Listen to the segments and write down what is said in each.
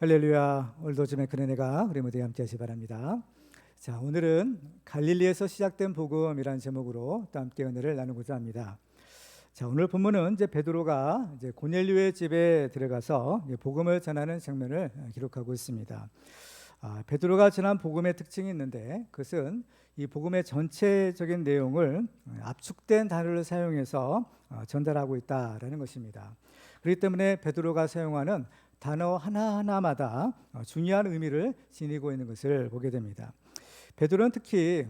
할렐루야. 오늘도 주의 큰 은혜가 우리 모두에 함께 하시기 바랍니다. 자, 오늘은 갈릴리에서 시작된 복음이라는 제목으로 또 함께 은혜를 나누고자 합니다. 자, 오늘 본문은 이제 베드로가 이제 고넬료의 집에 들어가서 복음을 전하는 장면을 기록하고 있습니다. 베드로가 전한 복음의 특징이 있는데, 그것은 이 복음의 전체적인 내용을 압축된 단어를 사용해서 전달하고 있다라는 것입니다. 그렇기 때문에 베드로가 사용하는 단어 하나하나마다 중요한 의미를 지니고 있는 것을 보게 됩니다. 베드로는 특히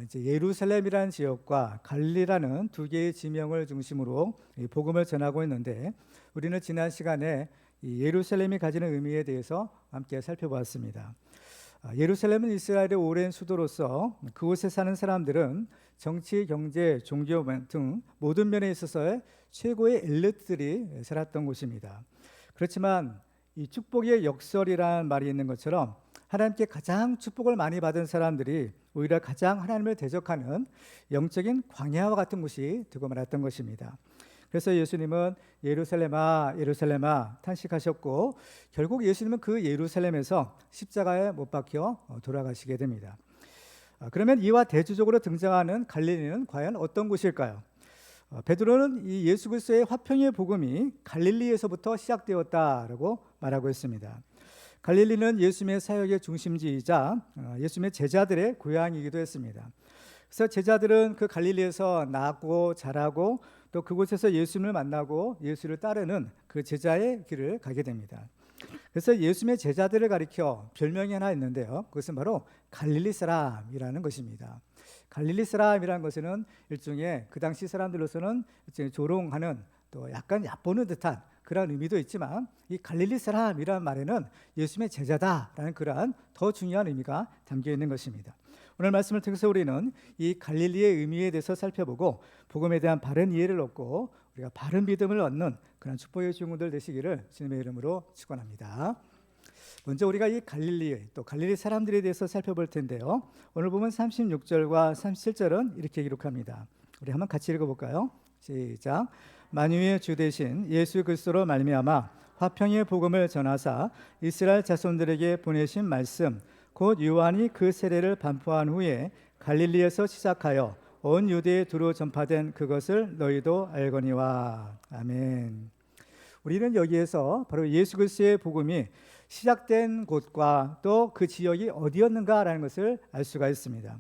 이제 예루살렘이라는 지역과 갈릴리라는 두 개의 지명을 중심으로 복음을 전하고 있는데, 우리는 지난 시간에 이 예루살렘이 가지는 의미에 대해서 함께 살펴보았습니다. 예루살렘은 이스라엘의 오랜 수도로서 그곳에 사는 사람들은 정치, 경제, 종교 등 모든 면에 있어서의 최고의 엘리트들이 살았던 곳입니다. 그렇지만 이 축복의 역설이라는 말이 있는 것처럼 하나님께 가장 축복을 많이 받은 사람들이 오히려 가장 하나님을 대적하는 영적인 광야와 같은 곳이 되고 말았던 것입니다. 그래서 예수님은 예루살렘아 예루살렘아 탄식하셨고, 결국 예수님은 그 예루살렘에서 십자가에 못 박혀 돌아가시게 됩니다. 그러면 이와 대조적으로 등장하는 갈릴리는 과연 어떤 곳일까요? 베드로는 이 예수 그리스도의 화평의 복음이 갈릴리에서부터 시작되었다라고 말하고 있습니다. 갈릴리는 예수님의 사역의 중심지이자 예수님의 제자들의 고향이기도 했습니다. 그래서 제자들은 그 갈릴리에서 나고 자라고 또 그곳에서 예수님을 만나고 예수를 따르는 그 제자의 길을 가게 됩니다. 그래서 예수님의 제자들을 가리켜 별명이 하나 있는데요, 그것은 바로 갈릴리 사람이라는 것입니다. 갈릴리 사람이라는 것은 일종의 그 당시 사람들로서는 조롱하는, 또 약간 얕보는 듯한 그런 의미도 있지만, 이 갈릴리 사람이라는 말에는 예수님의 제자다라는 그러한 더 중요한 의미가 담겨 있는 것입니다. 오늘 말씀을 통해서 우리는 이 갈릴리의 의미에 대해서 살펴보고 복음에 대한 바른 이해를 얻고 우리가 바른 믿음을 얻는 그런 축복의 증언들 되시기를 주님의 이름으로 축원합니다. 먼저 우리가 이 갈릴리, 또 갈릴리 사람들에 대해서 살펴볼 텐데요, 오늘 보면 36절과 37절은 이렇게 기록합니다. 우리 한번 같이 읽어볼까요? 시작. 만유의 주 되신 예수 그리스도로 말미암아 화평의 복음을 전하사 이스라엘 자손들에게 보내신 말씀 곧 요한이 그 세례를 반포한 후에 갈릴리에서 시작하여 온 유대에 두루 전파된 그것을 너희도 알거니와. 아멘. 우리는 여기에서 바로 예수 그리스도의 복음이 시작된 곳과 또 그 지역이 어디였는가라는 것을 알 수가 있습니다.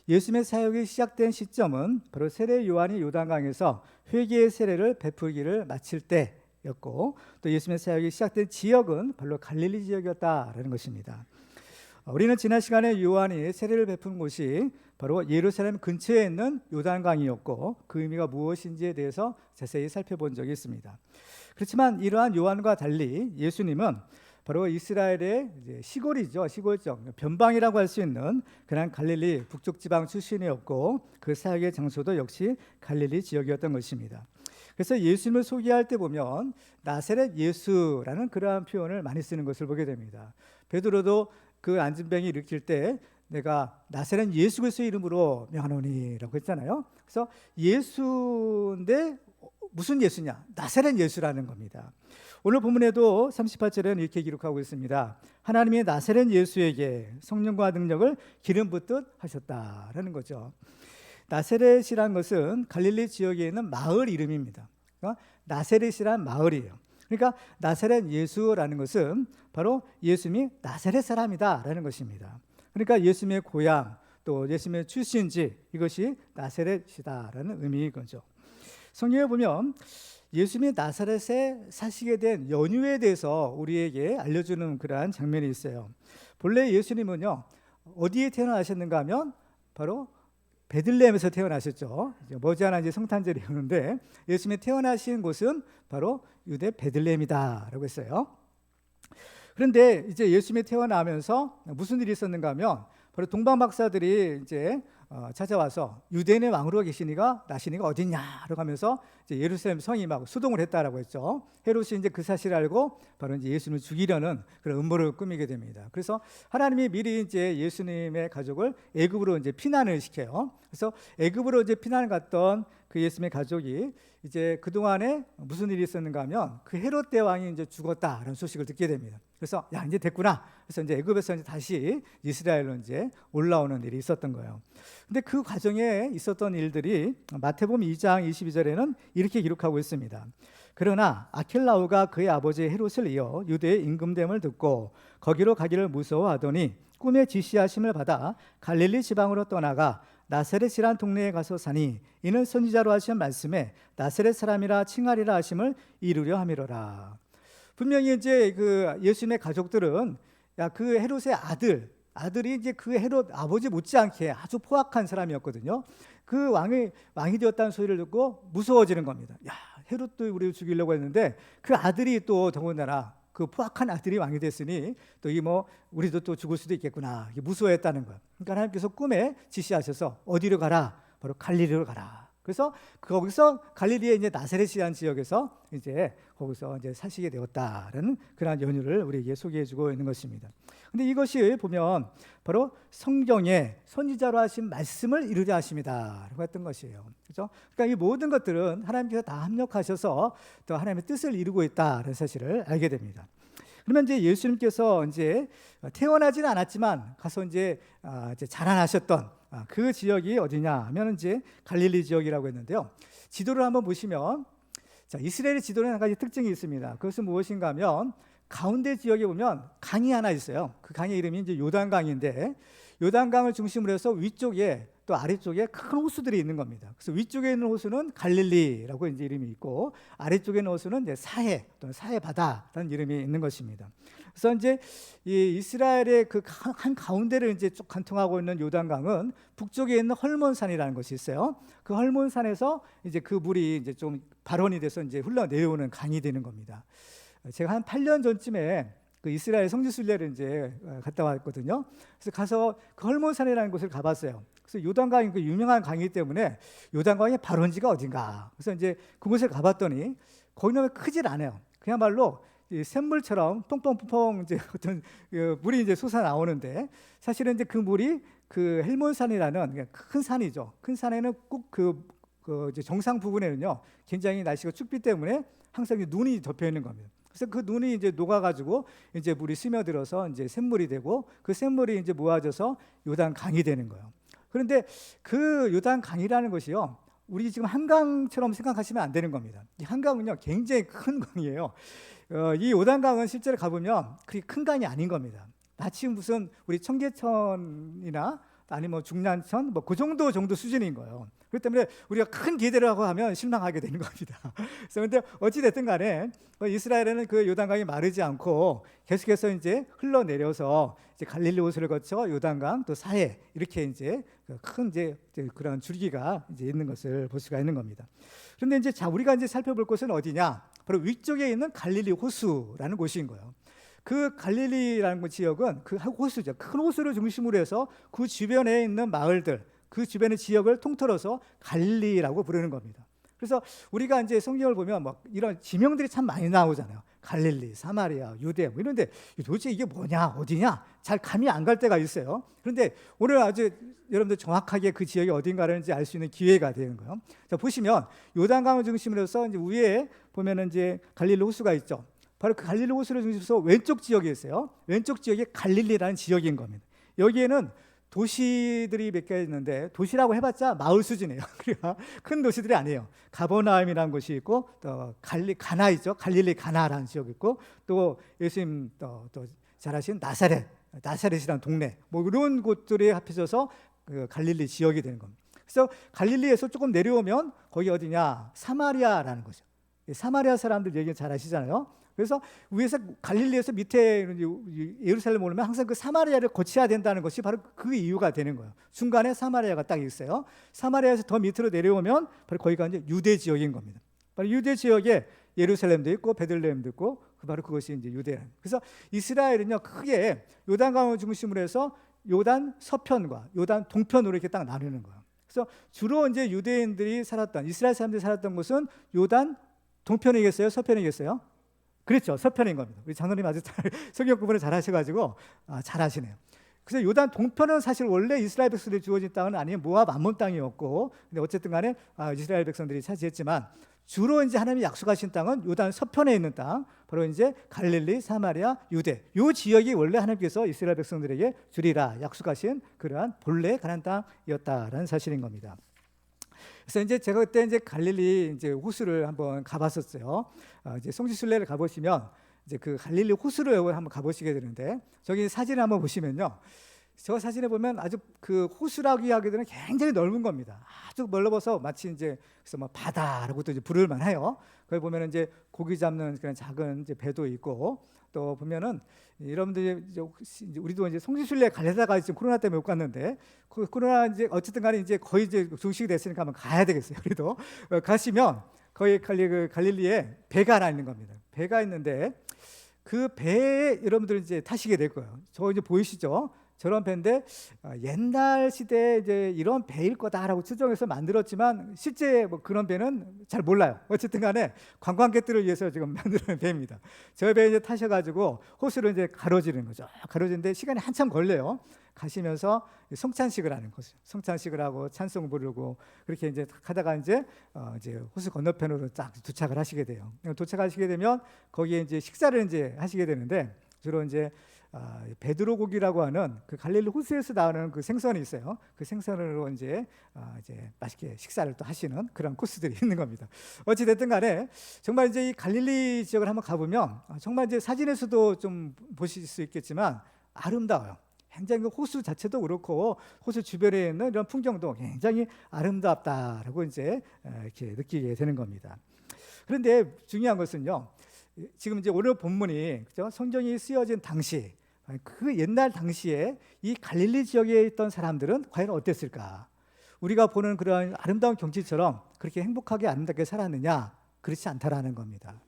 예수님의 사역이 시작된 시점은 바로 세례 요한이 요단강에서 회개의 세례를 베풀기를 마칠 때였고, 또 예수님의 사역이 시작된 지역은 바로 갈릴리 지역이었다라는 것입니다. 우리는 지난 시간에 요한이 세례를 베푼 곳이 바로 예루살렘 근처에 있는 요단강이었고, 그 의미가 무엇인지에 대해서 자세히 살펴본 적이 있습니다. 그렇지만 이러한 요한과 달리 예수님은 바로 이스라엘의 시골이죠, 시골적 변방이라고 할 수 있는 그런 갈릴리 북쪽 지방 출신이었고, 그 사역의 장소도 역시 갈릴리 지역이었던 것입니다. 그래서 예수님을 소개할 때 보면 나사렛 예수라는 그러한 표현을 많이 쓰는 것을 보게 됩니다. 베드로도 그 안진병이 일으킬 때 내가 나사렛 예수 그리스도의 이름으로 명하노니라고 했잖아요. 그래서 예수인데 무슨 예수냐? 나사렛 예수라는 겁니다. 오늘 본문에도 38절에는 이렇게 기록하고 있습니다. 하나님이 나사렛 예수에게 성령과 능력을 기름 붓듯 하셨다라는 거죠. 나사렛이라는 것은 갈릴리 지역에 있는 마을 이름입니다. 나사렛이란 마을이에요. 그러니까 나사렛 예수라는 것은 바로 예수님이 나사렛 사람이다라는 것입니다. 그러니까 예수님의 고향, 또 예수님의 출신지, 이것이 나사렛이다라는 의미인 거죠. 성경에 보면 예수님이 나사렛에 사시게 된 연유에 대해서 우리에게 알려주는 그러한 장면이 있어요. 본래 예수님은요, 어디에 태어나셨는가 하면 바로 베들레헴에서 태어나셨죠. 머지않아 이제 성탄절이 오는데 예수님이 태어나신 곳은 바로 유대 베들레헴이다라고 했어요. 그런데 이제 예수님이 태어나면서 무슨 일이 있었는가 하면 바로 동방 박사들이 이제 찾아와서 유대인의 왕으로 나시니가 어딨냐라고 하면서 이제 예루살렘 성임하고 수동을 했다라고 했죠. 헤롯이 이제 그 사실을 알고 바로 이제 예수님을 죽이려는 그런 음모를 꾸미게 됩니다. 그래서 하나님이 미리 이제 예수님의 가족을 애굽으로 이제 피난을 시켜요. 그래서 애굽으로 이제 피난을 갔던 그 예수님의 가족이 이제 그 동안에 무슨 일이 있었는가 하면 그 헤롯 대왕이 이제 죽었다라는 소식을 듣게 됩니다. 그래서 야 이제 됐구나. 그래서 이제 애굽에서 이제 다시 이스라엘로 이제 올라오는 일이 있었던 거예요. 근데 그 과정에 있었던 일들이 마태복음 2장 22절에는 이렇게 기록하고 있습니다. 그러나 아켈라오가 그의 아버지 헤롯을 이어 유대의 임금됨을 듣고 거기로 가기를 무서워하더니 꿈에 지시하심을 받아 갈릴리 지방으로 떠나가 나사렛이란 동네에 가서 사니 이는 선지자로 하신 말씀에 나사렛 사람이라 칭하리라 하심을 이루려 함이로라. 분명히 이제 그 예수님의 가족들은 야 그 헤롯의 아들이 이제 그 헤롯 아버지 못지않게 아주 포악한 사람이었거든요. 그 왕이 되었다는 소리를 듣고 무서워지는 겁니다. 야 헤롯도 우리를 죽이려고 했는데 그 아들이 또 더군다나 그 포악한 아들이 왕이 됐으니 또 이 뭐 우리도 또 죽을 수도 있겠구나 무서워했다는 거예요. 그러니까 하나님께서 꿈에 지시하셔서 어디로 가라? 바로 갈릴리로 가라. 그래서 거기서 갈릴리의 이제 나사렛이라는 지역에서 이제 거기서 이제 사시게 되었다라는 그런 연유를 우리에게 소개해주고 있는 것입니다. 근데 이것이 보면 바로 성경에 선지자로 하신 말씀을 이루려 하심이다라고 했던 것이에요. 그렇죠? 그러니까 이 모든 것들은 하나님께서 다 합력하셔서 또 하나님의 뜻을 이루고 있다는 사실을 알게 됩니다. 그러면 이제 예수님께서 이제 태어나지는 않았지만 가서 이제 자라나셨던 그 지역이 어디냐 하면 이제 갈릴리 지역이라고 했는데요. 지도를 한번 보시면 자, 이스라엘의 지도는 한 가지 특징이 있습니다. 그것은 무엇인가 하면 가운데 지역에 보면 강이 하나 있어요. 그 강의 이름이 이제 요단강인데 요단강을 중심으로 해서 위쪽에 또 아래쪽에 큰 호수들이 있는 겁니다. 그래서 위쪽에 있는 호수는 갈릴리라고 이제 이름이 있고 아래쪽에 있는 호수는 이제 사해 또는 사해 바다라는 이름이 있는 것입니다. 그래서 이제 이 이스라엘의 그 한 가운데를 이제 쭉 관통하고 있는 요단강은 북쪽에 있는 헐몬산이라는 것이 있어요. 그 헐몬산에서 이제 그 물이 이제 좀 발원이 돼서 이제 흘러내려오는 강이 되는 겁니다. 제가 한 8년 전쯤에 그 이스라엘 성지순례를 이제 갔다 왔거든요. 그래서 가서 그 헐몬산이라는 곳을 가봤어요. 그래서 요단강이 그 유명한 강이기 때문에 요단강의 발원지가 어딘가. 그래서 이제 그곳에 가봤더니 거기는 크질 않아요. 그야말로 이 샘물처럼 퐁퐁퐁 이제 어떤 물이 이제 솟아 나오는데 사실은 이제 그 물이 그 헬몬산이라는 큰 산이죠. 큰 산에는 꼭 그 이제 정상 부분에는요 굉장히 날씨가 춥기 때문에 항상 눈이 덮여 있는 겁니다. 그래서 그 눈이 이제 녹아가지고 이제 물이 스며들어서 이제 샘물이 되고 그 샘물이 이제 모아져서 요단 강이 되는 거예요. 그런데 그 요단 강이라는 것이요, 우리 지금 한강처럼 생각하시면 안 되는 겁니다. 이 한강은요 굉장히 큰 강이에요. 이 요단강은 실제로 가보면 그렇게 큰 강이 아닌 겁니다. 마치 무슨 우리 청계천이나 아니면 중난천 뭐 그 정도 수준인 거예요. 그렇기 때문에 우리가 큰 기대를 하고 하면 실망하게 되는 겁니다. 그래서 근데 어찌 됐든 간에 이스라엘에는 그 요단강이 마르지 않고 계속해서 이제 흘러내려서 이제 갈릴리 호수를 거쳐 요단강 또 사해 이렇게 이제 큰 이제 그런 줄기가 이제 있는 것을 볼 수가 있는 겁니다. 그런데 이제 자 우리가 이제 살펴볼 곳은 어디냐? 바로 위쪽에 있는 갈릴리 호수라는 곳인 거예요. 그 갈릴리라는 지역은 그 호수죠. 큰 호수를 중심으로 해서 그 주변에 있는 마을들, 그 주변의 지역을 통틀어서 갈릴리라고 부르는 겁니다. 그래서 우리가 이제 성경을 보면 막 이런 지명들이 참 많이 나오잖아요. 갈릴리, 사마리아, 유대 뭐 이런데 도대체 이게 뭐냐, 어디냐 잘 감이 안 갈 때가 있어요. 그런데 오늘 아주 여러분들 정확하게 그 지역이 어딘가를 이제 알 수 있는 기회가 되는 거예요. 자 보시면 요단강을 중심으로 해서 이제 위에 보면은 이제 갈릴리 호수가 있죠. 바로 그 갈릴리 호수를 중심으로 해서 왼쪽 지역에 있어요. 왼쪽 지역이 갈릴리라는 지역인 겁니다. 여기에는 도시들이 몇 개 있는데 도시라고 해봤자 마을 수준이에요. 그러니까 큰 도시들이 아니에요. 가버나움이라는 곳이 있고 또 가나 있죠. 갈릴리 가나라는 지역이 있고 또 예수님 또 잘 아시는 나사렛이라는 동네 뭐 이런 곳들이 합해져서 그 갈릴리 지역이 되는 겁니다. 그래서 갈릴리에서 조금 내려오면 거기 어디냐? 사마리아라는 거죠. 사마리아 사람들 얘기 잘 아시잖아요. 그래서 위에서 갈릴리에서 밑에 예루살렘 오르면 항상 그 사마리아를 거쳐야 된다는 것이 바로 그 이유가 되는 거예요. 중간에 사마리아가 딱 있어요. 사마리아에서 더 밑으로 내려오면 바로 거기가 이제 유대 지역인 겁니다. 바로 유대 지역에 예루살렘도 있고 베들레헴도 있고 바로 그것이 이제 유대. 그래서 이스라엘은요 크게 요단강을 중심으로 해서 요단 서편과 요단 동편으로 이렇게 딱 나누는 거예요. 그래서 주로 이제 유대인들이 살았던 이스라엘 사람들이 살았던 곳은 요단 동편이겠어요, 서편이겠어요? 그렇죠, 서편인 겁니다. 우리 장로님 아주 성경 구분을 잘 하셔가지고 잘 하시네요. 그래서 요단 동편은 사실 원래 이스라엘 백성들이 주어진 땅은 아니면 모압 암몬 땅이었고, 근데 어쨌든 간에 이스라엘 백성들이 차지했지만 주로 이제 하나님이 약속하신 땅은 요단 서편에 있는 땅, 바로 이제 갈릴리, 사마리아, 유대, 요 지역이 원래 하나님께서 이스라엘 백성들에게 주리라 약속하신 그러한 본래 가나안 땅이었다라는 사실인 겁니다. 그래서 이제 제가 그때 이제 갈릴리 이제 호수를 한번 가봤었어요. 이제 성지순례를 가보시면 이제 그 갈릴리 호수를 한번 가보시게 되는데, 저기 사진을 한번 보시면요, 저 사진에 보면 아주 그 호수라고 하기에는 굉장히 넓은 겁니다. 아주 넓어서 마치 이제 그래서 뭐 바다라고도 이제 부를 만해요. 거기 보면은 이제 고기 잡는 그런 작은 이제 배도 있고, 또 보면은 여러분들 이제 우리도 이제 성지순례 가려다가 지금 코로나 때문에 못 갔는데, 그 코로나 이제 어쨌든 간에 이제 거의 이제 종식이 됐으니까 한번 가야 되겠어요. 그래도 가시면 거기 갈릴리에 배가 하나 있는 겁니다. 배가 있는데 그 배에 여러분들 이제 타시게 될 거예요. 저 이제 보이시죠? 저런 배인데 옛날 시대에 이제 이런 배일 거다라고 추정해서 만들었지만 실제 뭐 그런 배는 잘 몰라요. 어쨌든 간에 관광객들을 위해서 지금 만드는 배입니다. 저 배에 이제 타셔가지고 호수를 이제 가로지르는 거죠. 가로지는데 시간이 한참 걸려요. 가시면서 성찬식을 하는 거죠. 성찬식을 하고 찬송 부르고 그렇게 이제 하다가 이제 호수 건너편으로 딱 도착을 하시게 돼요. 도착하시게 되면 거기에 이제 식사를 이제 하시게 되는데, 주로 이제 베드로 고기라고 하는 그 갈릴리 호수에서 나오는 그 생선이 있어요. 그 생선으로 이제 맛있게 식사를 또 하시는 그런 코스들이 있는 겁니다. 어찌 됐든 간에 정말 이제 이 갈릴리 지역을 한번 가보면 정말 이제 사진에서도 좀 보실 수 있겠지만 아름다워요. 굉장히 그 호수 자체도 그렇고 호수 주변에 있는 이런 풍경도 굉장히 아름답다라고 이제 이렇게 느끼게 되는 겁니다. 그런데 중요한 것은요, 지금 이제 오늘 본문이 그죠? 성경이 쓰여진 당시, 그 옛날 당시에 이 갈릴리 지역에 있던 사람들은 과연 어땠을까? 우리가 보는 그런 아름다운 경치처럼 그렇게 행복하게 아름답게 살았느냐? 그렇지 않다라는 겁니다.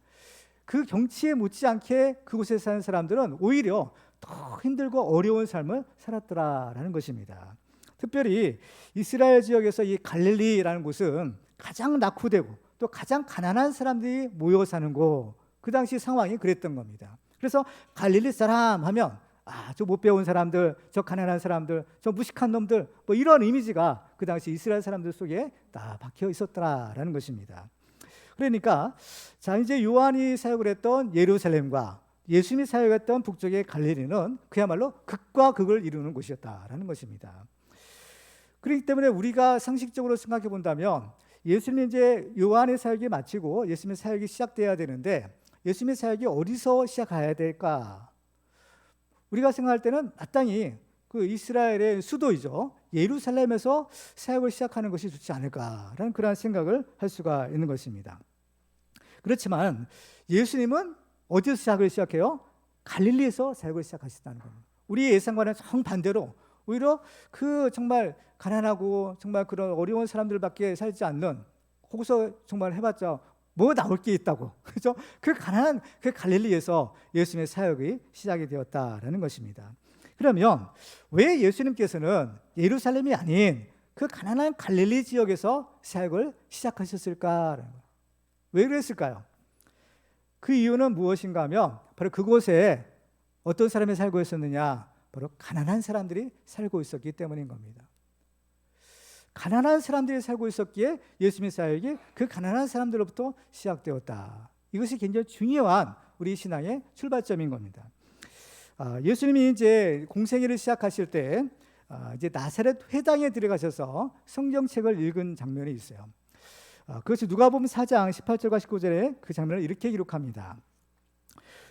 그 경치에 못지않게 그곳에 사는 사람들은 오히려 더 힘들고 어려운 삶을 살았더라라는 것입니다. 특별히 이스라엘 지역에서 이 갈릴리라는 곳은 가장 낙후되고 또 가장 가난한 사람들이 모여 사는 곳, 그 당시 상황이 그랬던 겁니다. 그래서 갈릴리 사람 하면 저 못 배운 사람들, 저 가난한 사람들, 저 무식한 놈들, 뭐 이런 이미지가 그 당시 이스라엘 사람들 속에 다 박혀 있었더라라는 것입니다. 그러니까 자, 이제 요한이 사역을 했던 예루살렘과 예수님이 사역했던 북쪽의 갈릴리는 그야말로 극과 극을 이루는 곳이었다라는 것입니다. 그렇기 때문에 우리가 상식적으로 생각해 본다면 예수님이 이제 요한의 사역이 마치고 예수님의 사역이 시작돼야 되는데, 예수님의 사역이 어디서 시작해야 될까? 우리가 생각할 때는 마땅히 그 이스라엘의 수도이죠, 예루살렘에서 사역을 시작하는 것이 좋지 않을까라는 그런 생각을 할 수가 있는 것입니다. 그렇지만 예수님은 어디서 사역을 시작해요? 갈릴리에서 사역을 시작하셨다는 겁니다. 우리의 예상과는 정반대로 오히려 그 정말 가난하고 정말 그런 어려운 사람들밖에 살지 않는, 거기서 정말 해봤자 뭐 나올 게 있다고, 그렇죠? 그 가난한 그 갈릴리에서 예수님의 사역이 시작이 되었다라는 것입니다. 그러면 왜 예수님께서는 예루살렘이 아닌 그 가난한 갈릴리 지역에서 사역을 시작하셨을까? 왜 그랬을까요? 그 이유는 무엇인가 하면 바로 그곳에 어떤 사람이 살고 있었느냐, 바로 가난한 사람들이 살고 있었기 때문인 겁니다. 가난한 사람들이 살고 있었기에 예수님의 사역이 그 가난한 사람들로부터 시작되었다. 이것이 굉장히 중요한 우리 신앙의 출발점인 겁니다. 예수님이 이제 공생애를 시작하실 때 이제 나사렛 회당에 들어가셔서 성경책을 읽은 장면이 있어요. 그것이 누가복음 4장 18절과 19절에 그 장면을 이렇게 기록합니다.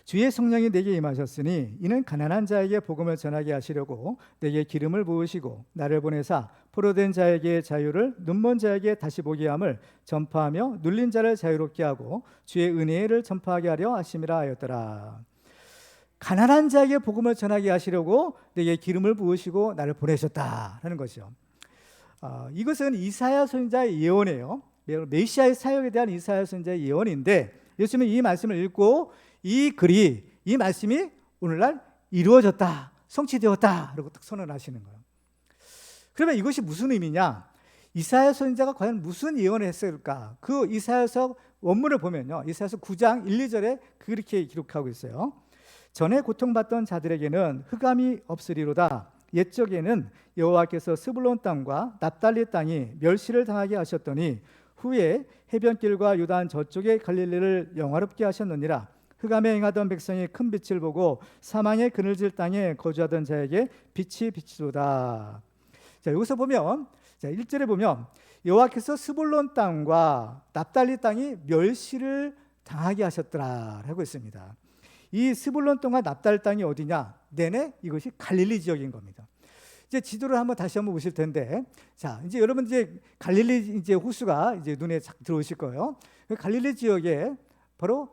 주의 성령이 내게 임하셨으니 이는 가난한 자에게 복음을 전하게 하시려고 내게 기름을 부으시고 나를 보내사 포로된 자에게 자유를, 눈먼 자에게 다시 보게 함을 전파하며 눌린 자를 자유롭게 하고 주의 은혜를 전파하게 하려 하심이라 하였더라. 가난한 자에게 복음을 전하게 하시려고 내게 기름을 부으시고 나를 보내셨다라는 것이죠. 이것은 이사야 선지자의 예언이에요. 메시아의 사역에 대한 이사야 선지자의 예언인데, 예수님은 이 말씀을 읽고 이 글이, 이 말씀이 오늘날 이루어졌다, 성취되었다 라고 딱 선언하시는 거예요. 그러면 이것이 무슨 의미냐? 이사야 선지자가 과연 무슨 예언을 했을까? 그 이사야서 원문을 보면요, 이사야서 9장 1, 2절에 그렇게 기록하고 있어요. 전에 고통받던 자들에게는 흑암이 없으리로다. 옛적에는 여호와께서 스불론 땅과 납달리 땅이 멸시를 당하게 하셨더니 후에 해변길과 유단 저쪽의 갈릴리를 영화롭게 하셨느니라. 흑암에 행하던 백성이 큰 빛을 보고 사망의 그늘질 땅에 거주하던 자에게 빛이 비치도다. 자, 여기서 보면, 자, 1절에 보면 여호와께서 스불론 땅과 납달리 땅이 멸시를 당하게 하셨더라 하고 있습니다. 이 스불론 땅과 납달리 땅이 어디냐? 내내 이것이 갈릴리 지역인 겁니다. 이제 지도를 다시 한번 보실 텐데, 자, 이제 여러분 이제 갈릴리 이제 호수가 이제 눈에 들어오실 거예요. 그 갈릴리 지역에 바로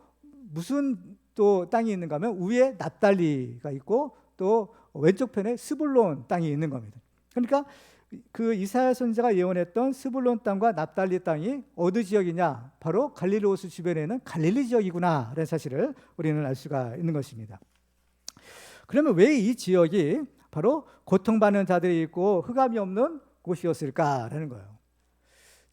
무슨 또 땅이 있는가 하면 위에 납달리가 있고 또 왼쪽 편에 스불론 땅이 있는 겁니다. 그러니까 그 이사야 선지자가 예언했던 스불론 땅과 납달리 땅이 어느 지역이냐? 바로 갈릴리 호수 주변에는 갈릴리 지역이구나 라는 사실을 우리는 알 수가 있는 것입니다. 그러면 왜 이 지역이 바로 고통받는 자들이 있고 흑암이 없는 곳이었을까라는 거예요.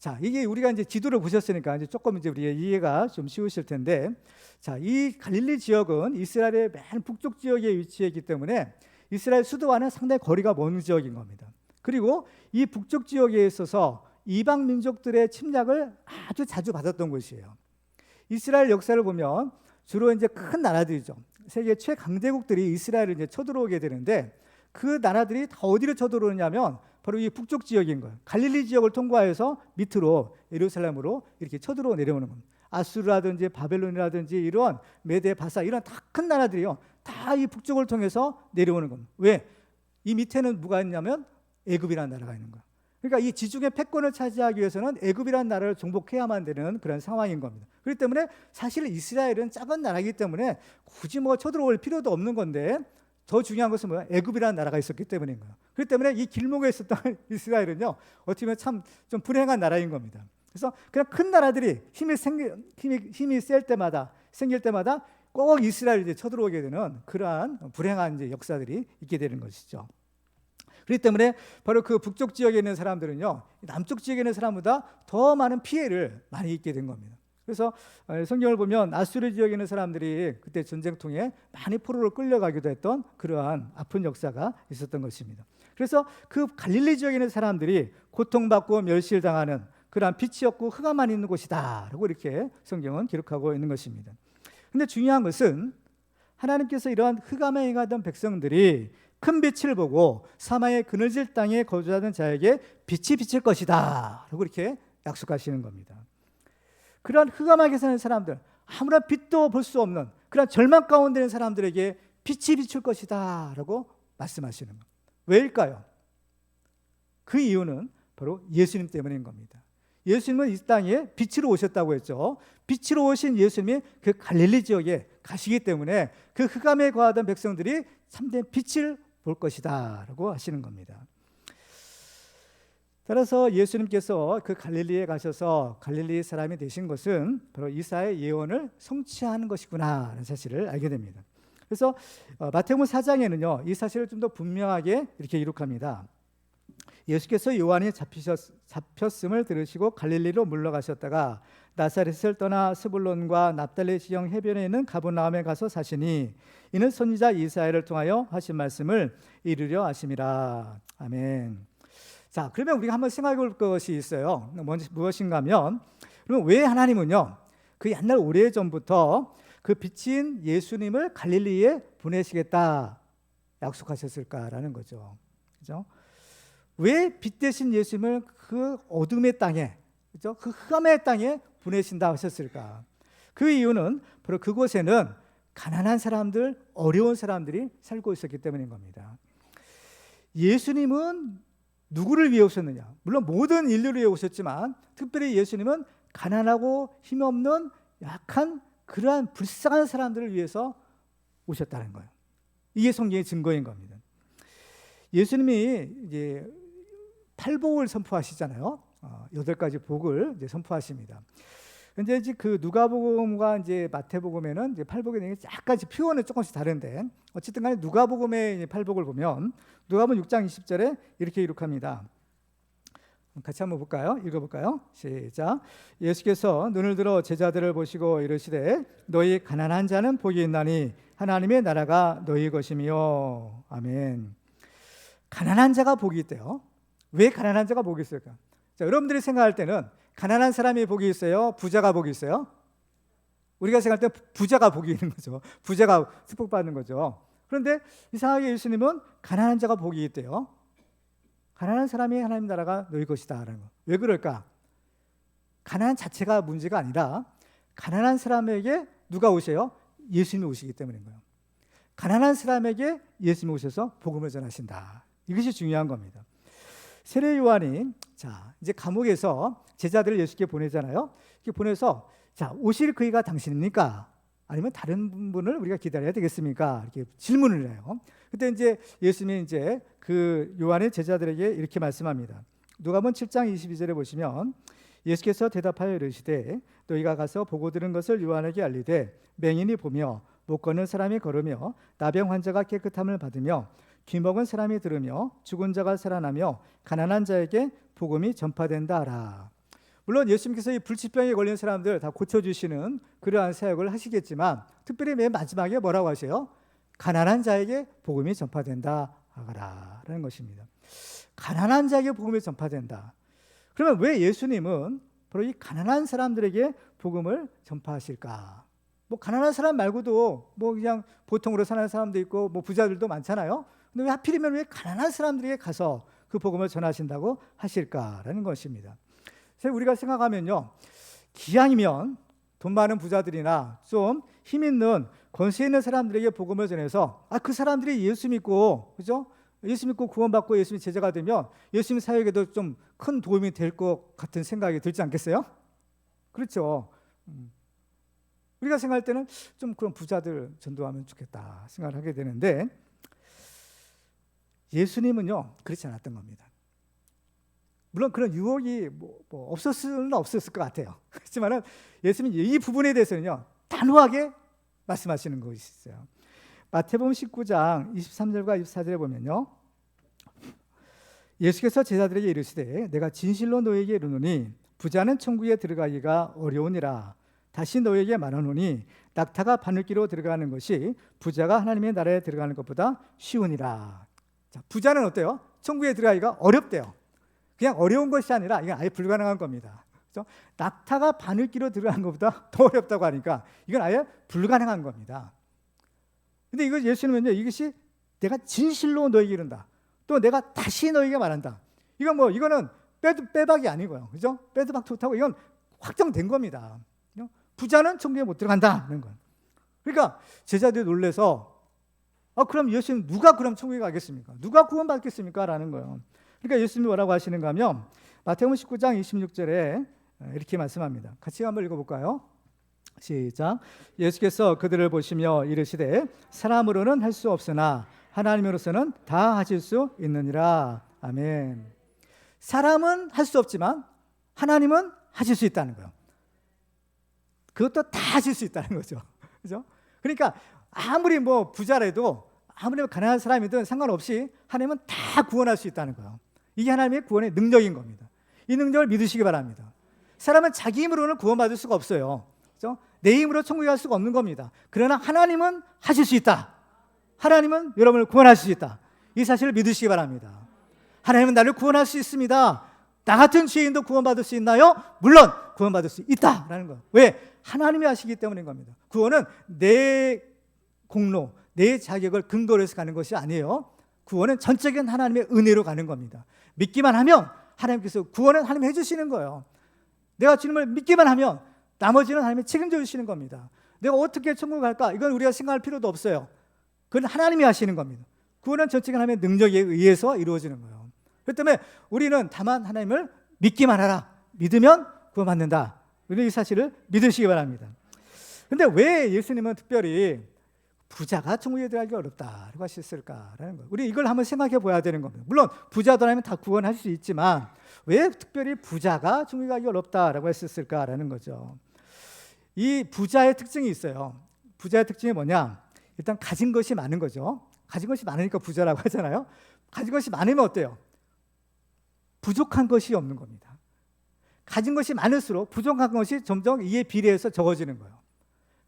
자, 이게 우리가 이제 지도를 보셨으니까 이제 조금 이제 우리의 이해가 좀 쉬우실 텐데, 자, 이 갈릴리 지역은 이스라엘의 맨 북쪽 지역에 위치해 있기 때문에 이스라엘 수도와는 상당히 거리가 먼 지역인 겁니다. 그리고 이 북쪽 지역에 있어서 이방 민족들의 침략을 아주 자주 받았던 곳이에요. 이스라엘 역사를 보면 주로 이제 큰 나라들이죠. 세계 최강대국들이 이스라엘을 이제 쳐들어오게 되는데 그 나라들이 다 어디를 쳐들어오냐면 바로 이 북쪽 지역인 거예요. 갈릴리 지역을 통과해서 밑으로 예루살렘으로 이렇게 쳐들어 내려오는 겁니다. 아수르라든지 바벨론이라든지 이런 메데, 바사 이런 다 큰 나라들이요. 다 이 북쪽을 통해서 내려오는 겁니다. 왜? 이 밑에는 누가 있냐면 애굽이라는 나라가 있는 거예요. 그러니까 이 지중해 패권을 차지하기 위해서는 애굽이라는 나라를 정복해야만 되는 그런 상황인 겁니다. 그렇기 때문에 사실 이스라엘은 작은 나라이기 때문에 굳이 쳐들어올 필요도 없는 건데 더 중요한 것은 뭐야? 애굽이라는 나라가 있었기 때문인 거예요. 그렇기 때문에 이 길목에 있었던 이스라엘은요, 어떻게 보면 참 좀 불행한 나라인 겁니다. 그래서 그냥 큰 나라들이 힘이 생길 때마다 꼭 이스라엘이 이제 쳐들어오게 되는 그러한 불행한 이제 역사들이 있게 되는 것이죠. 그렇기 때문에 바로 그 북쪽 지역에 있는 사람들은요, 남쪽 지역에 있는 사람보다 더 많은 피해를 많이 입게 된 겁니다. 그래서 성경을 보면 아수르 지역에 있는 사람들이 그때 전쟁통에 많이 포로로 끌려가기도 했던 그러한 아픈 역사가 있었던 것입니다. 그래서 그 갈릴리 지역에 있는 사람들이 고통받고 멸시를 당하는 그러한 빛이 없고 흑암만 있는 곳이다 라고 이렇게 성경은 기록하고 있는 것입니다. 근데 중요한 것은 하나님께서 이러한 흑암에 행하던 백성들이 큰 빛을 보고 사망의 그늘질 땅에 거주하는 자에게 빛이 비칠 것이다 라고 이렇게 약속하시는 겁니다. 그러한 흑암하게 사는 사람들, 아무런 빛도 볼 수 없는 그런 절망 가운데 있는 사람들에게 빛이 비칠 것이다 라고 말씀하시는 겁니다. 왜일까요? 그 이유는 바로 예수님 때문인 겁니다. 예수님은 이 땅에 빛으로 오셨다고 했죠. 빛으로 오신 예수님이 그 갈릴리 지역에 가시기 때문에 그 흑암에 거하던 백성들이 참된 빛을 볼 것이다 라고 하시는 겁니다. 따라서 예수님께서 그 갈릴리에 가셔서 갈릴리 사람이 되신 것은 바로 이사야의 예언을 성취하는 것이구나 라는 사실을 알게 됩니다. 그래서 마태복음 4장에는요, 이 사실을 좀 더 분명하게 이렇게 기록합니다. 예수께서 요한이 잡혔음을 들으시고 갈릴리로 물러가셨다가 나사렛을 떠나 스불론과 납달리 지형 해변에 있는 가버나움에 가서 사시니 이는 선지자 이사야를 통하여 하신 말씀을 이루려 하심이라. 아멘. 자, 그러면 우리가 한번 생각해 볼 것이 있어요. 무엇인가 하면, 그러면 왜 하나님은요, 그 옛날 오래전부터 그 빛인 예수님을 갈릴리에 보내시겠다 약속하셨을까라는 거죠. 그죠? 왜 빛 대신 예수님을 그 어둠의 땅에, 그죠? 그 흑암의 땅에 보내신다 하셨을까? 그 이유는 바로 그곳에는 가난한 사람들, 어려운 사람들이 살고 있었기 때문인 겁니다. 예수님은 누구를 위해 오셨느냐? 물론 모든 인류를 위해 오셨지만 특별히 예수님은 가난하고 힘없는 약한 그러한 불쌍한 사람들을 위해서 오셨다는 거예요. 이게 성경의 증거인 겁니다. 예수님이 이제 8복을 선포하시잖아요. 8가지 복을 이제 선포하십니다. 근데 이제 그 누가복음과 이제 마태복음에는 이제 8복에 대해 약간 표현은 조금씩 다른데 어쨌든 간에 누가복음의 8복을 보면 누가복음 6장 20절에 이렇게 기록합니다. 같이 한번 볼까요? 읽어볼까요? 시작. 예수께서 눈을 들어 제자들을 보시고 이르시되 너희 가난한 자는 복이 있나니 하나님의 나라가 너희 것이며. 아멘. 가난한 자가 복이 있대요. 왜 가난한 자가 복이 있을까? 자, 여러분들이 생각할 때는 가난한 사람이 복이 있어요? 부자가 복이 있어요? 우리가 생각할 때 부자가 복이 있는 거죠. 부자가 축복받는 거죠. 그런데 이상하게 예수님은 가난한 자가 복이 있대요. 가난한 사람이 하나님 나라가 너희 것이다라는 거. 왜 그럴까? 가난 자체가 문제가 아니라 가난한 사람에게 누가 오세요? 예수님이 오시기 때문인 거예요. 가난한 사람에게 예수님이 오셔서 복음을 전하신다. 이것이 중요한 겁니다. 세례 요한이 자 이제 감옥에서 제자들을 예수께 보내잖아요. 이렇게 보내서 자 오실 그이가 당신입니까? 아니면 다른 분을 우리가 기다려야 되겠습니까? 이렇게 질문을 해요. 그때 이제 예수님이 이제 그 요한의 제자들에게 이렇게 말씀합니다. 누가복음 7장 22절에 보시면 예수께서 대답하여 이르시되 너희가 가서 보고 들은 것을 요한에게 알리되 맹인이 보며 못 걷는 사람이 걸으며 나병 환자가 깨끗함을 받으며 귀 먹은 사람이 들으며 죽은 자가 살아나며 가난한 자에게 복음이 전파된다 하라. 물론 예수님께서 이 불치병에 걸린 사람들 다 고쳐주시는 그러한 사역을 하시겠지만 특별히 맨 마지막에 뭐라고 하세요? 가난한 자에게 복음이 전파된다 하라라는 것입니다. 가난한 자에게 복음이 전파된다. 그러면 왜 예수님은 바로 이 가난한 사람들에게 복음을 전파하실까? 뭐 가난한 사람 말고도 뭐 그냥 보통으로 사는 사람도 있고 뭐 부자들도 많잖아요. 근데 왜 하필이면 왜 가난한 사람들에게 가서 그 복음을 전하신다고 하실까라는 것입니다. 그래서 우리가 생각하면요, 기왕이면 돈 많은 부자들이나 좀 힘 있는 권세 있는 사람들에게 복음을 전해서 그 사람들이 예수 믿고 그죠? 예수 믿고 구원받고 예수님 제자가 되면 예수님 사역에도 좀 큰 도움이 될 것 같은 생각이 들지 않겠어요? 그렇죠. 우리가 생각할 때는 좀 그런 부자들 전도하면 좋겠다 생각을 하게 되는데 예수님은요 그렇지 않았던 겁니다. 물론 그런 유혹이 없었을 것 같아요. 그렇지만은 예수님이 이 부분에 대해서는요 단호하게 말씀하시는 것이 있어요. 마태복음 19장 23절과 24절에 보면요 예수께서 제자들에게 이르시되 내가 진실로 너희에게 이르노니 부자는 천국에 들어가기가 어려우니라. 다시 너희에게 말하노니 낙타가 바늘기로 들어가는 것이 부자가 하나님의 나라에 들어가는 것보다 쉬우니라. 자, 부자는 어때요? 천국에 들어가기가 어렵대요. 그냥 어려운 것이 아니라 이건 아예 불가능한 겁니다. 그렇죠? 낙타가 바늘기로 들어가는 것보다 더 어렵다고 하니까 이건 아예 불가능한 겁니다. 근데 이거 예수님은요 이것이 내가 진실로 너희에게 이른다. 또 내가 다시 너희에게 말한다. 이거는 빼박이 아니고요. 그죠? 빼도 박도 못하고 이건 확정된 겁니다. 부자는 천국에 못 들어간다는 건. 그러니까 제자들이 놀래서 그럼 예수님 누가 그럼 천국에 가겠습니까? 누가 구원받겠습니까? 라는 거예요. 그러니까 예수님이 뭐라고 하시는가 하면 마태복음 19장 26절에 이렇게 말씀합니다. 같이 한번 읽어볼까요? 시작. 예수께서 그들을 보시며 이르시되 사람으로는 할 수 없으나 하나님으로서는 다 하실 수 있느니라. 아멘. 사람은 할 수 없지만 하나님은 하실 수 있다는 거예요. 그것도 다 하실 수 있다는 거죠. 그죠? 그러니까 아무리 부자라도 아무리 가난한 사람이든 상관없이 하나님은 다 구원할 수 있다는 거예요. 이게 하나님의 구원의 능력인 겁니다. 이 능력을 믿으시기 바랍니다. 사람은 자기 힘으로는 구원받을 수가 없어요. 그죠? 내 힘으로 천국에 갈 수가 없는 겁니다. 그러나 하나님은 하실 수 있다. 하나님은 여러분을 구원하실 수 있다. 이 사실을 믿으시기 바랍니다. 하나님은 나를 구원할 수 있습니다. 나 같은 죄인도 구원받을 수 있나요? 물론 구원받을 수 있다라는 거예요. 왜? 하나님이 하시기 때문인 겁니다. 구원은 내 공로, 내 자격을 근거로 해서 가는 것이 아니에요. 구원은 전적인 하나님의 은혜로 가는 겁니다. 믿기만 하면 하나님께서 구원은 하나님이 해주시는 거예요. 내가 주님을 믿기만 하면 나머지는 하나님이 책임져 주시는 겁니다. 내가 어떻게 천국을 갈까? 이건 우리가 생각할 필요도 없어요. 그건 하나님이 하시는 겁니다. 구원은 전적인 하나님의 능력에 의해서 이루어지는 거예요. 그렇기 때문에 우리는 다만 하나님을 믿기만 하라. 믿으면 구원받는다. 우리 이 사실을 믿으시기 바랍니다. 그런데 왜 예수님은 특별히 부자가 천국에 들어가기 어렵다라고 하셨을까라는 거예요. 우리 이걸 한번 생각해 봐야 되는 겁니다. 물론 부자더라면 다 구원할 수 있지만 왜 특별히 부자가 천국에 가기 어렵다라고 했을까라는 거죠. 이 부자의 특징이 있어요. 부자의 특징이 뭐냐? 일단 가진 것이 많은 거죠. 가진 것이 많으니까 부자라고 하잖아요. 가진 것이 많으면 어때요? 부족한 것이 없는 겁니다. 가진 것이 많을수록 부족한 것이 점점 이에 비례해서 적어지는 거예요.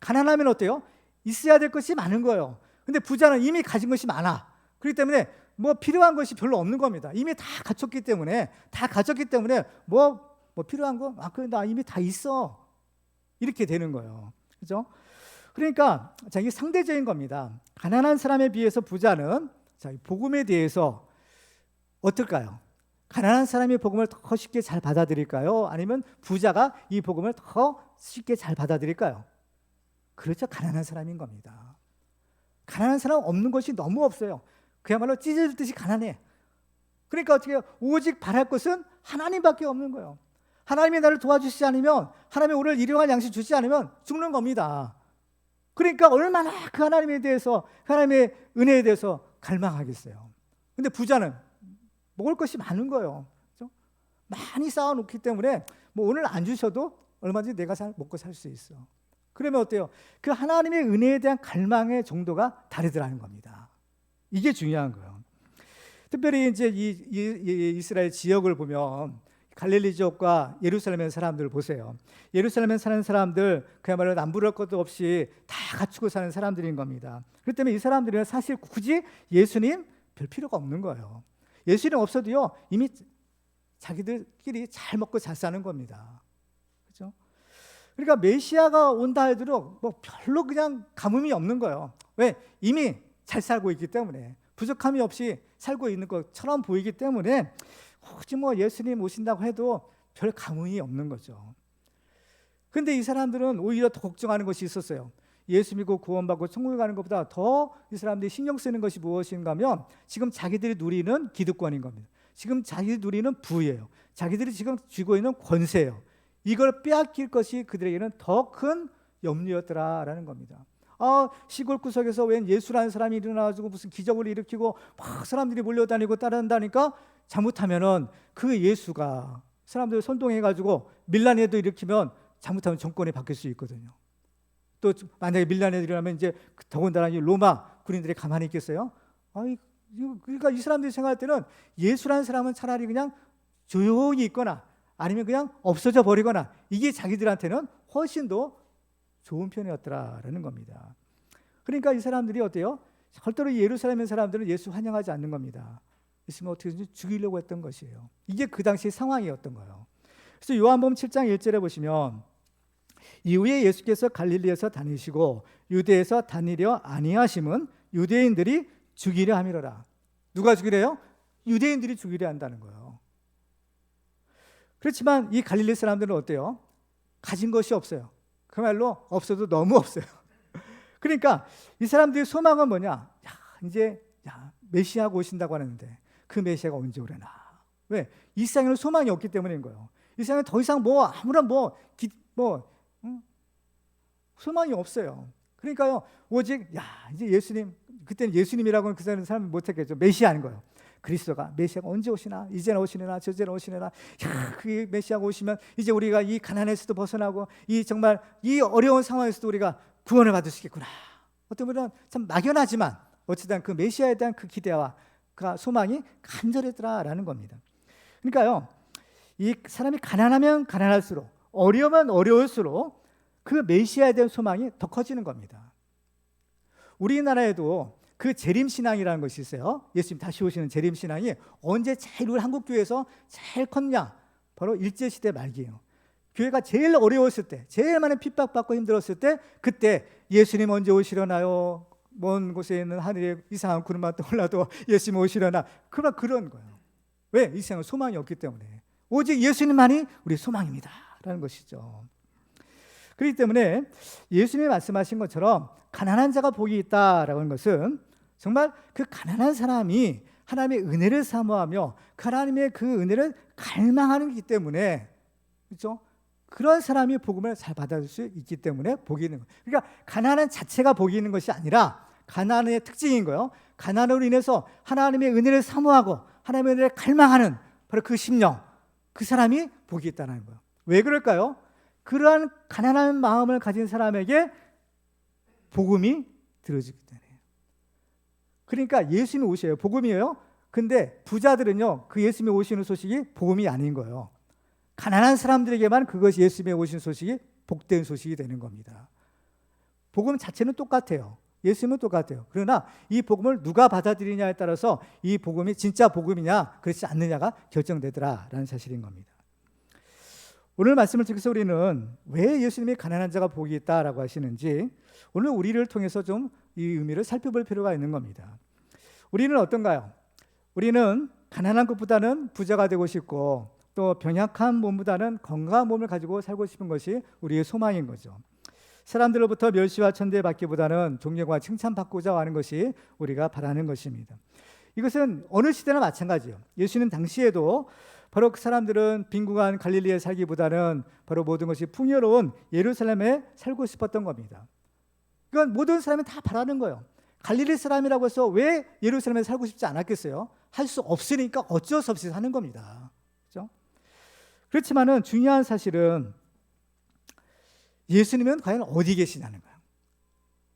가난하면 어때요? 있어야 될 것이 많은 거예요. 근데 부자는 이미 가진 것이 많아. 그렇기 때문에 뭐 필요한 것이 별로 없는 겁니다. 이미 다 갖췄기 때문에 뭐 필요한 거? 그래, 나 이미 다 있어. 이렇게 되는 거예요. 그죠? 그러니까 자, 이게 상대적인 겁니다. 가난한 사람에 비해서 부자는 자, 복음에 대해서 어떨까요? 가난한 사람이 복음을 더 쉽게 잘 받아들일까요? 아니면 부자가 이 복음을 더 쉽게 잘 받아들일까요? 그렇죠. 가난한 사람인 겁니다. 가난한 사람은 없는 것이 너무 없어요. 그야말로 찢어질 듯이 가난해. 그러니까 어떻게 해요? 오직 바랄 것은 하나님밖에 없는 거예요. 하나님이 나를 도와주시지 않으면, 하나님이 오늘 일용할 양식 주지 않으면 죽는 겁니다. 그러니까 얼마나 그 하나님에 대해서, 하나님의 은혜에 대해서 갈망하겠어요. 근데 부자는 먹을 것이 많은 거예요. 그렇죠? 많이 쌓아놓기 때문에 뭐 오늘 안 주셔도 얼마든지 내가 먹고 살 수 있어. 그러면 어때요? 그 하나님의 은혜에 대한 갈망의 정도가 다르더라는 겁니다. 이게 중요한 거예요. 특별히 이제 이 이스라엘 지역을 보면 갈릴리 지역과 예루살렘의 사람들 보세요. 예루살렘에 사는 사람들 그야말로 남부를 것도 없이 다 갖추고 사는 사람들인 겁니다. 그렇기 때문에 이 사람들은 사실 굳이 예수님 별 필요가 없는 거예요. 예수님 없어도요 이미 자기들끼리 잘 먹고 잘 사는 겁니다. 그렇죠? 그러니까 메시아가 온다 하더라도 뭐 별로 그냥 가뭄이 없는 거예요. 왜? 이미 잘 살고 있기 때문에, 부족함이 없이 살고 있는 것처럼 보이기 때문에 굳이 뭐 예수님 오신다고 해도 별 가뭄이 없는 거죠. 근데 이 사람들은 오히려 더 걱정하는 것이 있었어요. 예수 믿고 구원받고 천국에 가는 것보다 더 이 사람들이 신경 쓰는 것이 무엇인가 하면 지금 자기들이 누리는 기득권인 겁니다. 지금 자기들이 누리는 부예요. 자기들이 지금 쥐고 있는 권세예요. 이걸 빼앗길 것이 그들에게는 더 큰 염려였더라라는 겁니다. 시골 구석에서 웬 예수라는 사람이 일어나가지고 무슨 기적을 일으키고 막 사람들이 몰려다니고 따라한다니까 잘못하면은 그 예수가 사람들 선동해가지고 밀란에도 일으키면 잘못하면 정권이 바뀔 수 있거든요. 또 만약에 밀란에 일어나면 이제 더군다나 로마 군인들이 가만히 있겠어요? 그러니까 이 사람들이 생각할 때는 예수라는 사람은 차라리 그냥 조용히 있거나 아니면 그냥 없어져 버리거나 이게 자기들한테는 훨씬 더 좋은 편이었더라라는 겁니다. 그러니까 이 사람들이 어때요? 절대로 예루살렘의 사람들은 예수 환영하지 않는 겁니다. 예수님을 어떻게든지 죽이려고 했던 것이에요. 이게 그 당시 상황이었던 거예요. 그래서 요한복음 7장 1절에 보시면 이후에 예수께서 갈릴리에서 다니시고 유대에서 다니려 아니하심은 유대인들이 죽이려 함이로라. 누가 죽이래요? 유대인들이 죽이려 한다는 거예요. 그렇지만 이 갈릴리 사람들은 어때요? 가진 것이 없어요. 그 말로 없어도 너무 없어요. 그러니까 이 사람들의 소망은 뭐냐? 이제 메시아가 오신다고 하는데 그 메시아가 언제 오려나? 왜? 이 세상에는 소망이 없기 때문인 거예요. 이 세상에 더 이상 아무런 소망이 없어요. 그러니까요, 오직 이제 예수님, 그때는 예수님이라고는 그 사람은 못했겠죠. 메시아인 거예요. 그리스도가 메시아가 언제 오시나? 이제는 오시려나? 저제는 오시려나? 그 메시아가 오시면 이제 우리가 이 가난에서도 벗어나고 정말 이 어려운 상황에서도 우리가 구원을 받을 수 있겠구나. 어떤 분은 참 막연하지만 어쨌든 그 메시아에 대한 그 기대와 그 소망이 간절했더라라는 겁니다. 그러니까요, 이 사람이 가난하면 가난할수록, 어려우면 어려울수록 그 메시아에 대한 소망이 더 커지는 겁니다. 우리나라에도 그 재림신앙이라는 것이 있어요. 예수님 다시 오시는 재림신앙이 언제 제일 우리 한국교회에서 제일 컸냐? 바로 일제시대 말기예요. 교회가 제일 어려웠을 때, 제일 많은 핍박받고 힘들었을 때, 그때 예수님 언제 오시려나요? 먼 곳에 있는 하늘에 이상한 구름만 떠올라도 예수님 오시려나? 그런 거예요. 왜? 이 세상은 소망이 없기 때문에. 오직 예수님만이 우리 소망입니다 라는 것이죠. 그렇기 때문에 예수님이 말씀하신 것처럼 가난한 자가 복이 있다라고 하는 것은 정말 그 가난한 사람이 하나님의 은혜를 사모하며 하나님의 그 은혜를 갈망하는 것이기 때문에, 그렇죠? 그런 사람이 복음을 잘 받아줄 수 있기 때문에 복이 있는 거예요. 그러니까 가난한 자체가 복이 있는 것이 아니라 가난의 특징인 거예요. 가난으로 인해서 하나님의 은혜를 사모하고 하나님의 은혜를 갈망하는 바로 그 심령, 그 사람이 복이 있다는 거예요. 왜 그럴까요? 그러한 가난한 마음을 가진 사람에게 복음이 들어지기 때문에. 그러니까 예수님이 오셔요. 복음이에요. 근데 부자들은요, 그 예수님이 오시는 소식이 복음이 아닌 거예요. 가난한 사람들에게만 그것이 예수님이 오신 소식이 복된 소식이 되는 겁니다. 복음 자체는 똑같아요. 예수님은 똑같아요. 그러나 이 복음을 누가 받아들이냐에 따라서 이 복음이 진짜 복음이냐 그렇지 않느냐가 결정되더라라는 사실인 겁니다. 오늘 말씀을 통해서 우리는 왜 예수님이 가난한 자가 복이 있다라고 하시는지 오늘 우리를 통해서 좀 이 의미를 살펴볼 필요가 있는 겁니다. 우리는 어떤가요? 우리는 가난한 것보다는 부자가 되고 싶고 또 병약한 몸보다는 건강한 몸을 가지고 살고 싶은 것이 우리의 소망인 거죠. 사람들로부터 멸시와 천대받기보다는 존경과 칭찬받고자 하는 것이 우리가 바라는 것입니다. 이것은 어느 시대나 마찬가지예요. 예수님 당시에도 바로 그 사람들은 빈궁한 갈릴리에 살기보다는 바로 모든 것이 풍요로운 예루살렘에 살고 싶었던 겁니다. 이건 모든 사람이 다 바라는 거예요. 갈릴리 사람이라고 해서 왜 예루살렘에 살고 싶지 않았겠어요? 할 수 없으니까 어쩔 수 없이 사는 겁니다. 그렇죠? 그렇지만은 중요한 사실은 예수님은 과연 어디 계시냐는 거예요.